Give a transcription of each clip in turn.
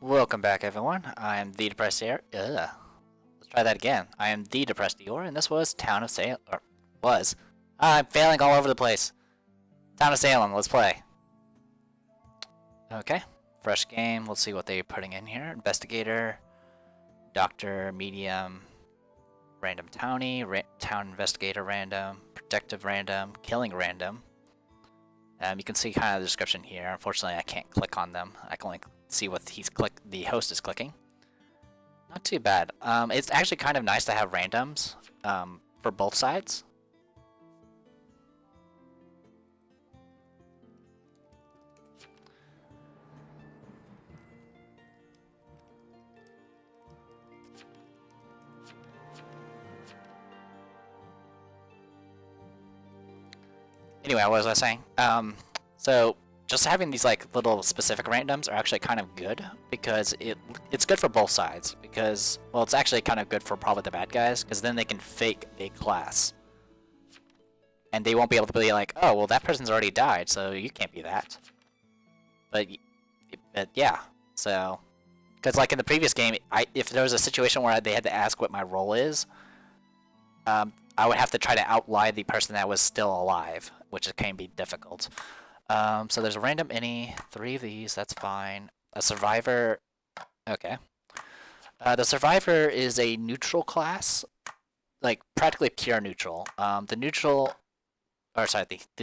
Welcome back, everyone. I am the Depressed Eeyore. Let's try that again. I am the Depressed Eeyore, and this was Town of Salem. Or was. I'm failing all over the place. Town of Salem. Let's play. Okay. Fresh game. Let's see what they're putting in here. Investigator, Doctor, Medium, Random Townie, Town Investigator Random, Protective Random, Killing Random. You can see kind of the description here. Unfortunately, I can't click on them. I can only see what the host is clicking. Not too bad. It's actually kind of nice to have randoms for both sides. Anyway, what was I saying? So just having these like little specific randoms are actually kind of good because it's good for both sides because, well, it's actually kind of good for probably the bad guys because then they can fake a class. And they won't be able to be like, oh, well, that person's already died, so you can't be that. But yeah, so... Because like in the previous game, if there was a situation where they had to ask what my role is, I would have to try to outlie the person that was still alive, which can be difficult. So there's a random any, 3 of these, that's fine. A survivor, okay. The survivor is a neutral class, like practically pure neutral. The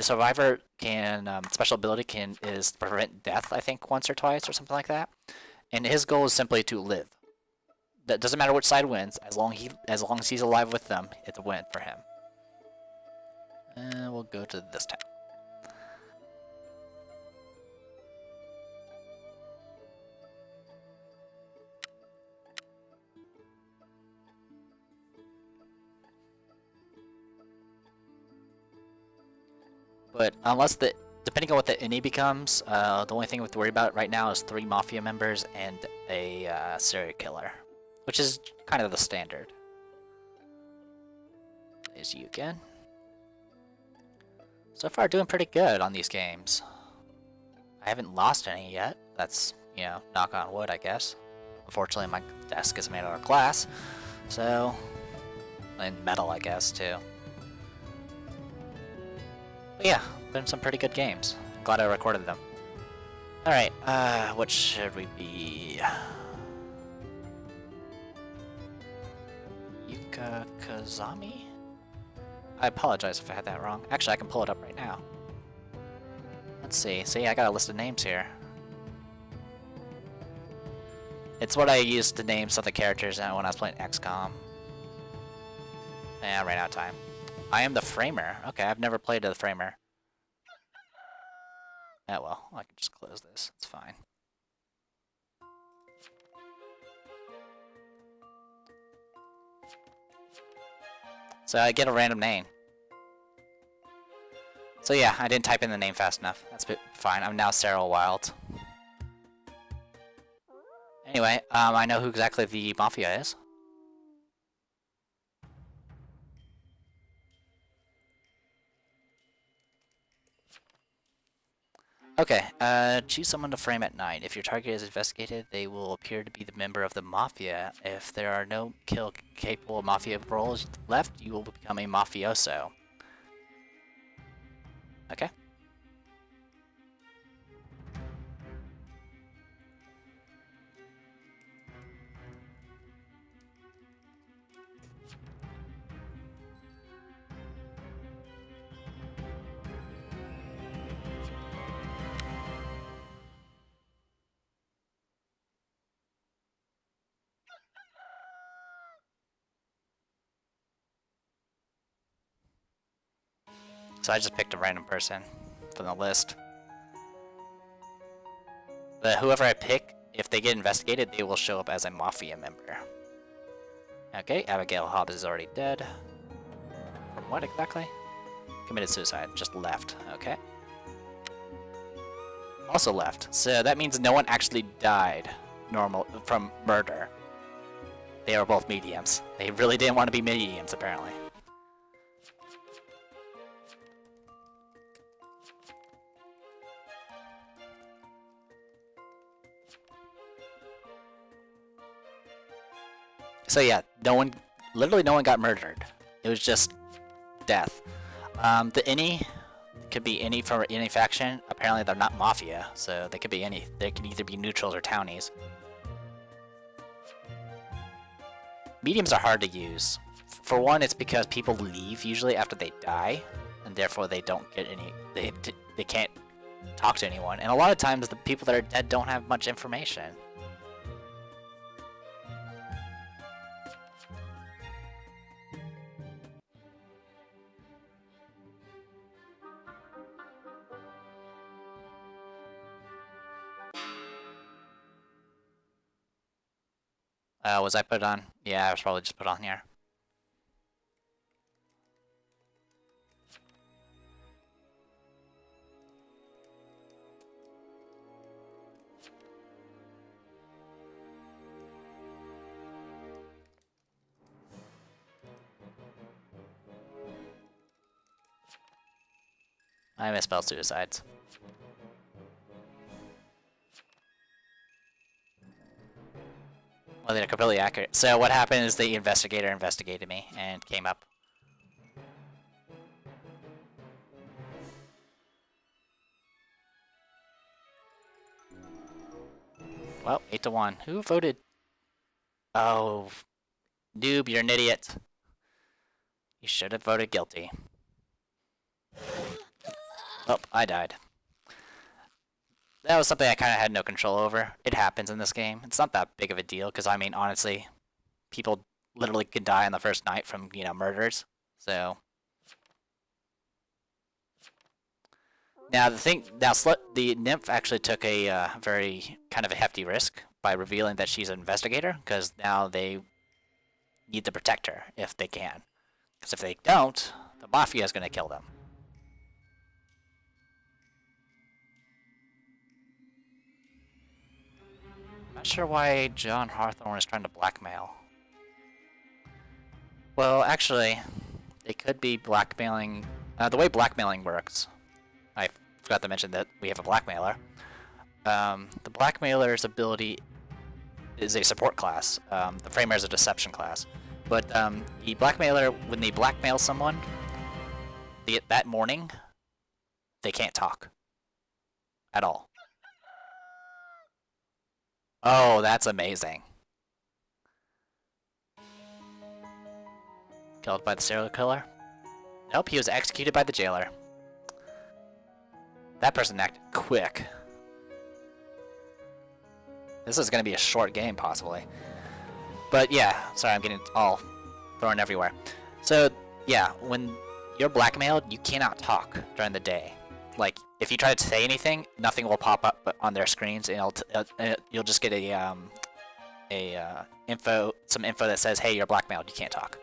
survivor can, special ability is prevent death, I think, once or twice or something like that. And his goal is simply to live. That doesn't matter which side wins, as long as he's alive with them, it's a win for him. And we'll go to this town. But depending on what the innie becomes, the only thing we have to worry about right now is 3 Mafia members and a serial killer, which is kind of the standard. Is you again. So far, doing pretty good on these games. I haven't lost any yet. That's, knock on wood, I guess. Unfortunately, my desk is made out of glass, so... and metal, I guess, too. But yeah, been some pretty good games. Glad I recorded them. Alright, what should we be? Yuka Kazami? I apologize if I had that wrong. Actually, I can pull it up right now. Let's see. See, I got a list of names here. It's what I used to name some of the characters when I was playing XCOM. Yeah, I ran out of time. I am the Framer. Okay, I've never played the Framer. Oh well, I can just close this. It's fine. So I get a random name. So yeah, I didn't type in the name fast enough. That's fine. I'm now Sarah Wild. Anyway, I know who exactly the Mafia is. Okay, choose someone to frame at night. If your target is investigated, they will appear to be the member of the Mafia. If there are no kill-capable Mafia roles left, you will become a mafioso. Okay. So I just picked a random person from the list. But whoever I pick, if they get investigated, they will show up as a Mafia member. Okay, Abigail Hobbs is already dead. From what exactly? Committed suicide, just left, okay. Also left, so that means no one actually died from murder. They are both mediums. They really didn't want to be mediums, apparently. So yeah, literally no one got murdered. It was just death. The any could be any from any faction. Apparently they're not Mafia, so they could be any. They could either be neutrals or townies. Mediums are hard to use. For one, it's because people leave usually after they die, and therefore they don't get any. They can't talk to anyone, and a lot of times the people that are dead don't have much information. Was I put on? Yeah, I was probably just put on here. I misspelled suicides. Well, they're completely accurate. So what happened is the investigator investigated me and came up. Well, 8-1. Who voted? Oh, noob, you're an idiot. You should have voted guilty. Oh, I died. That was something I kind of had no control over. It happens in this game. It's not that big of a deal, because, I mean, honestly, people literally could die on the first night from, murders. So... Now, the nymph actually took a very kind of a hefty risk by revealing that she's an investigator, because now they need to protect her if they can. Because if they don't, the Mafia is going to kill them. Not sure why John Hawthorne is trying to blackmail. Well, actually, they could be blackmailing... the way blackmailing works, I forgot to mention that we have a blackmailer. The blackmailer's ability is a support class. The framer is a deception class. But the blackmailer, when they blackmail someone, that morning, they can't talk. At all. Oh, that's amazing. Killed by the serial killer? Nope, he was executed by the jailer. That person acted quick. This is going to be a short game, possibly. But yeah, sorry, I'm getting all thrown everywhere. So, yeah, when you're blackmailed, you cannot talk during the day. Like, if you try to say anything, nothing will pop up on their screens, and you'll just get some info that says, hey, you're blackmailed, you can't talk.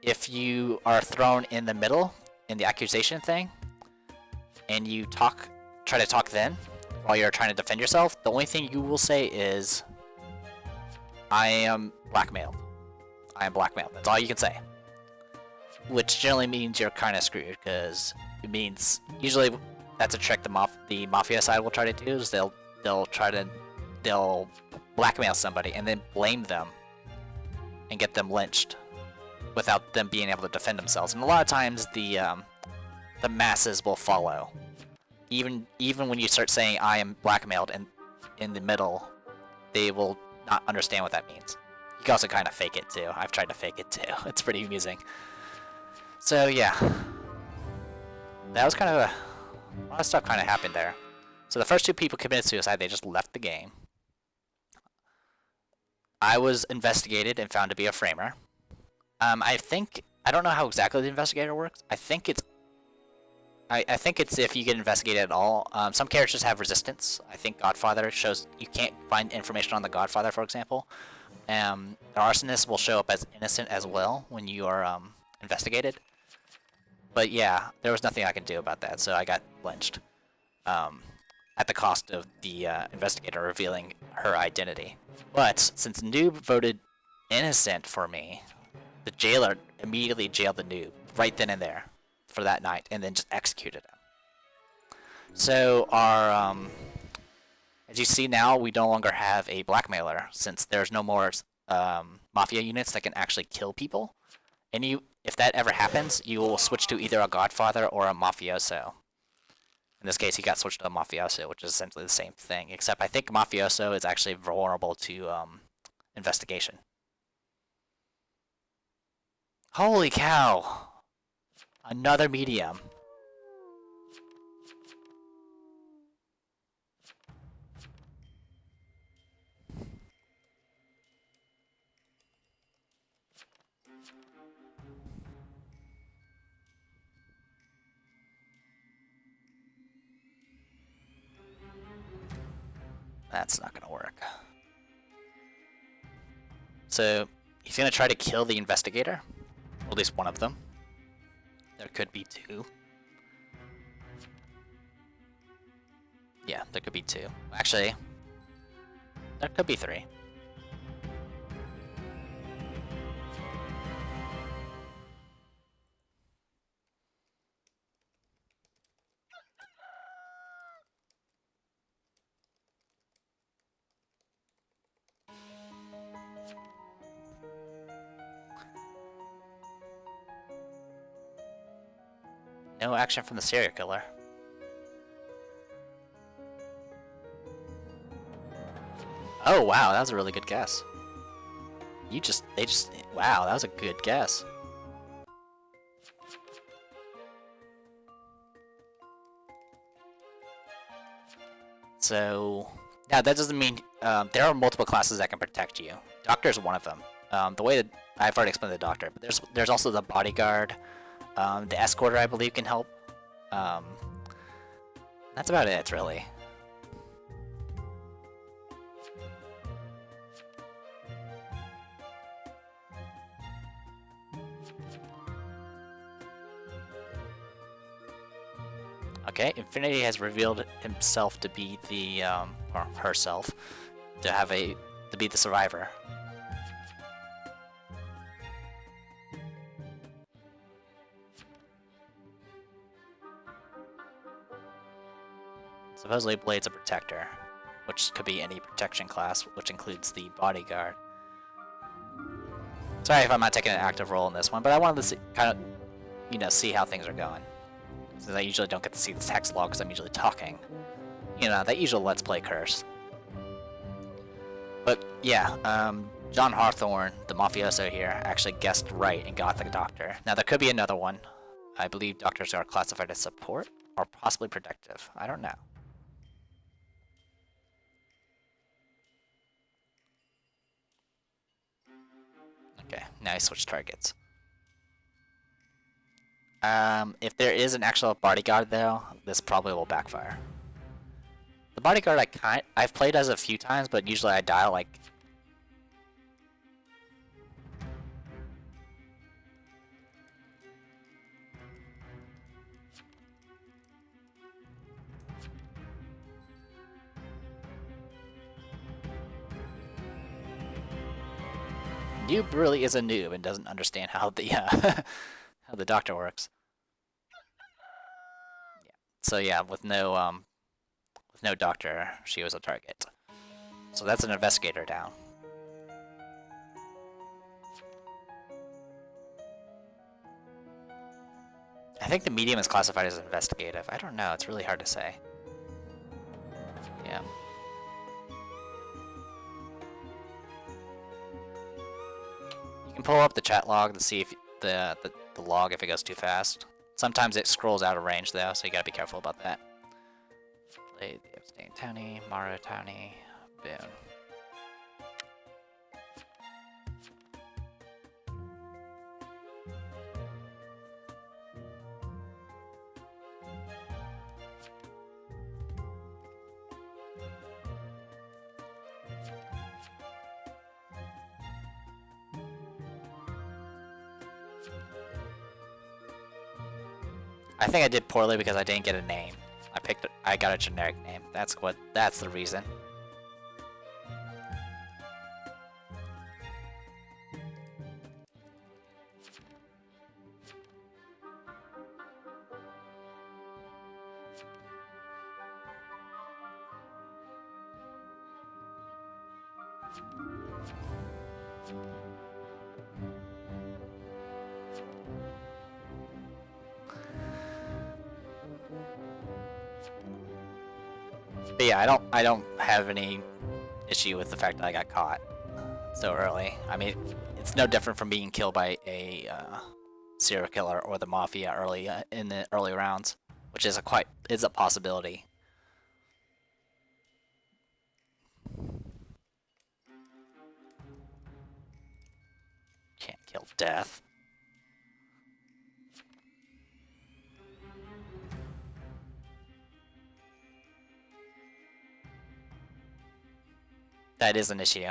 If you are thrown in the middle, in the accusation thing, and you try to talk then, while you're trying to defend yourself, the only thing you will say is, I am blackmailed. I am blackmailed. That's all you can say. Which generally means you're kind of screwed, because it means, usually that's a trick the Mafia side will try to do, is they'll blackmail somebody and then blame them and get them lynched without them being able to defend themselves. And a lot of times the masses will follow. Even when you start saying I am blackmailed and in the middle, they will not understand what that means. You can also kind of fake it too. I've tried to fake it too. It's pretty amusing. So yeah, that was kind of a lot of stuff kind of happened there. So the first two people committed suicide. They just left the game. I was investigated and found to be a framer. I don't know how exactly the investigator works. I think it's if you get investigated at all. Some characters have resistance. I think Godfather shows you can't find information on the Godfather, for example. The arsonist will show up as innocent as well when you are investigated. But yeah, there was nothing I could do about that, so I got lynched. At the cost of the investigator revealing her identity. But since Noob voted innocent for me, the jailer immediately jailed the Noob right then and there for that night, and then just executed him. So as you see now, we no longer have a blackmailer, since there's no more mafia units that can actually kill people. And if that ever happens, you will switch to either a godfather or a mafioso. In this case, he got switched to a mafioso, which is essentially the same thing, except I think mafioso is actually vulnerable to investigation. Holy cow! Another medium. That's not gonna work. So, he's gonna try to kill the investigator. At least one of them. There could be two. Yeah, there could be two. Actually, there could be three. No action from the serial killer. Oh wow, that was a really good guess. Wow, that was a good guess. So, yeah, that doesn't mean there are multiple classes that can protect you. Doctor is one of them. The way that I've already explained the doctor, but there's also the bodyguard, the escorter I believe can help. That's about it, really. Okay, Infinity has revealed himself to be the, or herself, to be the survivor. Supposedly Blade's a protector, which could be any protection class, which includes the bodyguard. Sorry if I'm not taking an active role in this one, but I wanted to see, see how things are going. Since I usually don't get to see the text log because I'm usually talking. That usual Let's Play curse. But yeah, John Hawthorne, the mafioso here, actually guessed right and got the doctor. Now there could be another one. I believe doctors are classified as support or possibly protective. I don't know. Okay, now I switch targets. If there is an actual bodyguard though, this probably will backfire. The bodyguard I've played as a few times, but usually I die like. Noob really is a noob and doesn't understand how the how the doctor works. Yeah. So yeah, with no doctor, she was a target. So that's an investigator down. I think the medium is classified as investigative. I don't know. It's really hard to say. Yeah. You can pull up the chat log to see if the log if it goes too fast. Sometimes it scrolls out of range though, so you gotta be careful about that. Play the Abstain Townie, Maro Townie, Boone. I think I did poorly because I didn't get a name. I got a generic name. That's the reason. But yeah, I don't have any issue with the fact that I got caught so early. I mean, it's no different from being killed by a serial killer or the Mafia early in the early rounds, which is a possibility. Can't kill death. That is an issue.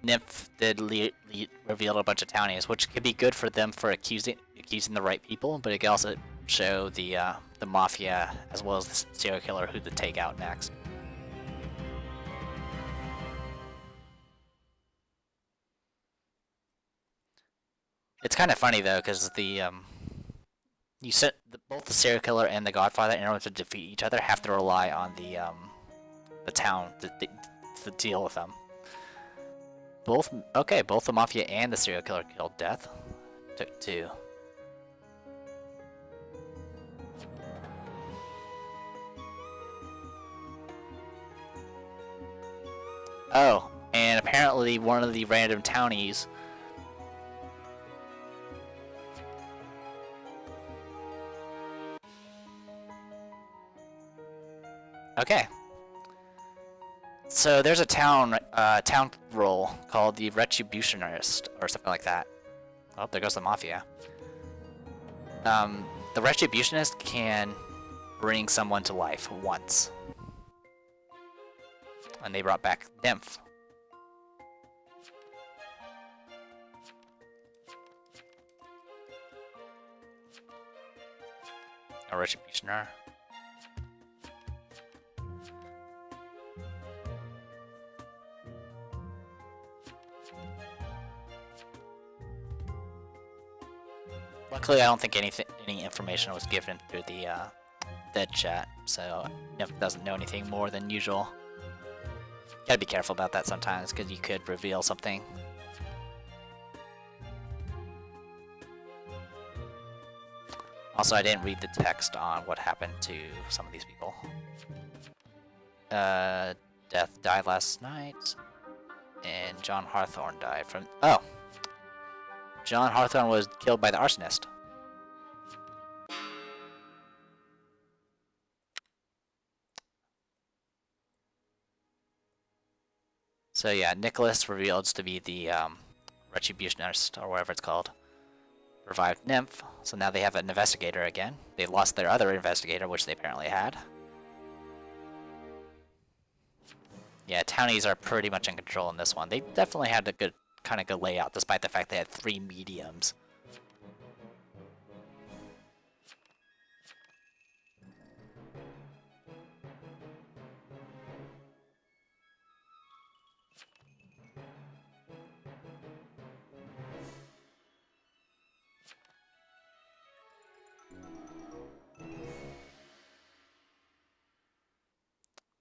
Nymph did reveal a bunch of townies, which could be good for them for accusing the right people, but it could also show the Mafia as well as the serial killer who to take out next. It's kind of funny though, because you said both the serial killer and the Godfather, in order to defeat each other, have to rely on the town to deal with them. Both the Mafia and the serial killer killed Death. Took two. Oh, and apparently one of the random townies. Okay. So there's a town role called the Retributionist or something like that. Oh, there goes the Mafia. The Retributionist can bring someone to life once. And they brought back Nymph. A Retributioner. Luckily, I don't think any information was given through the dead chat, so Nymph doesn't know anything more than usual. Gotta be careful about that sometimes, because you could reveal something. Also, I didn't read the text on what happened to some of these people. Death died last night, and John Hawthorne died from... Oh! John Hawthorne was killed by the arsonist. So yeah, Nicholas revealed to be the Retributionist, or whatever it's called. Revived Nymph, so now they have an investigator again. They lost their other investigator, which they apparently had. Yeah, townies are pretty much in control in this one. They definitely had a good layout, despite the fact they had 3 mediums.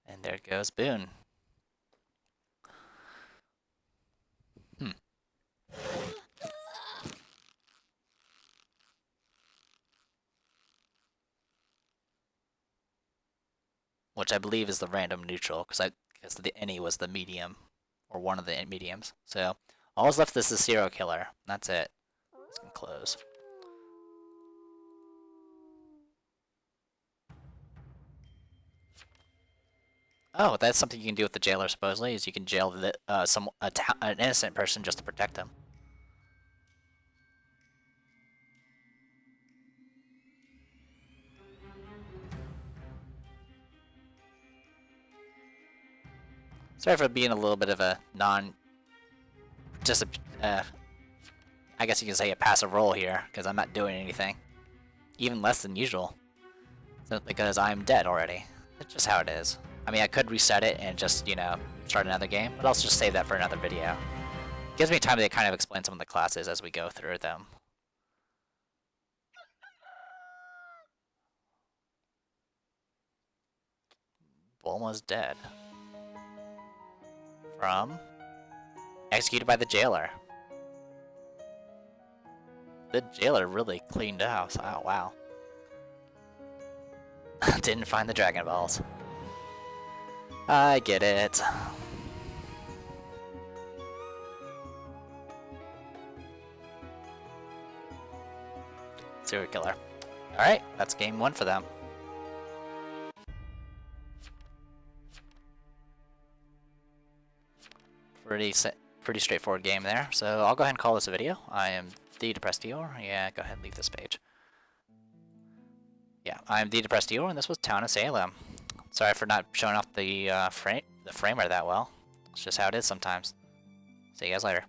And there goes Boone. Which I believe is the random neutral, because the any was the medium, or one of the mediums. So all that's left is the serial killer. That's it. This can close. Oh, that's something you can do with the jailer. Supposedly, is you can jail an innocent person just to protect them. Sorry for being a little bit of a I guess you can say a passive role here, because I'm not doing anything. Even less than usual. Because I'm dead already. That's just how it is. I mean, I could reset it and just, start another game, but I'll just save that for another video. It gives me time to kind of explain some of the classes as we go through them. Bulma's dead. From Executed by the jailer. The jailer really cleaned house. Oh, wow. Didn't find the Dragon Balls. I get it. Serial killer. Alright, that's game 1 for them. Pretty straightforward game there. So I'll go ahead and call this a video. I am the Depressed Eeyore. Yeah, go ahead and leave this page. Yeah, I'm the Depressed Eeyore, and this was Town of Salem. Sorry for not showing off the framer that well. It's just how it is sometimes. See you guys later.